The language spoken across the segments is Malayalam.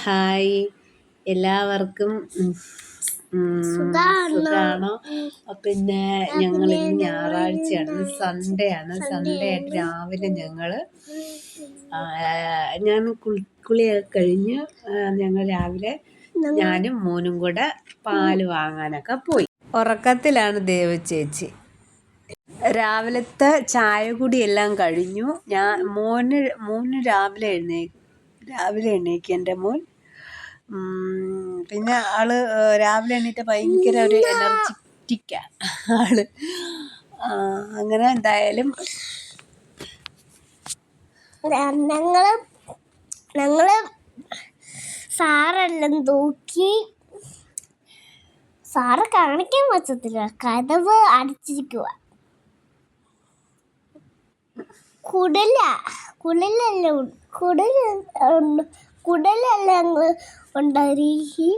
ഹായ് എല്ലാവർക്കും സുഖാണോ? പിന്നെ ഞങ്ങൾ ഇന്ന് ഞായറാഴ്ചയാണ്, സൺഡേ ആയിട്ട് രാവിലെ ഞാൻ കുളിയൊക്കെ കഴിഞ്ഞ് ഞങ്ങൾ രാവിലെ ഞാനും മോനും കൂടെ പാല് വാങ്ങാനൊക്കെ പോയി. ഉറക്കത്തിലാണ് ദേവ ചേച്ചി. രാവിലത്തെ ചായ കുടി എല്ലാം കഴിഞ്ഞു. മോന് രാവിലെ എണീക്കും എൻ്റെ മോൻ. പിന്നെ ആള് രാവിലെ എണീറ്റ് ഭയങ്കര ഒരു എനർജറ്റിക്കാ ആള്. അങ്ങനെ എന്തായാലും ഞങ്ങള് സാറെല്ലാം തൂക്കി. സാറ് കാണിക്കാൻ പറ്റത്തില്ല, കതവ് അടച്ചിരിക്കുക. കുടലെല്ലാം ഉണ്ടായി.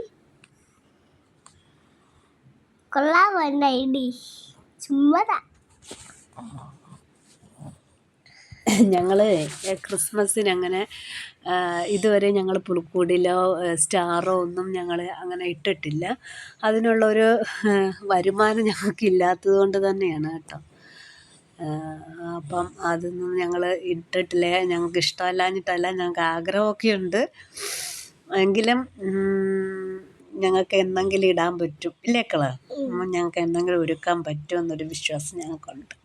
കൊള്ളാമണ്ടായി ചുമ്മാ. ഞങ്ങള് ക്രിസ്മസിന് അങ്ങനെ ഇതുവരെ ഞങ്ങൾ പുൽക്കൂടിലോ സ്റ്റാറോ ഒന്നും ഞങ്ങൾ അങ്ങനെ ഇട്ടിട്ടില്ല. അതിനുള്ളൊരു വരുമാനം ഞങ്ങൾക്ക് ഇല്ലാത്തത് കൊണ്ട് തന്നെയാണ് കേട്ടോ. അപ്പം അതൊന്നും ഞങ്ങൾ ഇട്ടിട്ടില്ല. ഞങ്ങൾക്ക് ഇഷ്ടമല്ലാഞ്ഞിട്ടല്ല, ഞങ്ങൾക്ക് ആഗ്രഹമൊക്കെ ഉണ്ട്. എങ്കിലും ഞങ്ങൾക്ക് എന്തെങ്കിലും ഇടാൻ പറ്റും ഇല്ലേക്കള, ഞങ്ങൾക്ക് എന്തെങ്കിലും ഒരുക്കാൻ പറ്റുമെന്നൊരു വിശ്വാസം ഞങ്ങൾക്കുണ്ട്.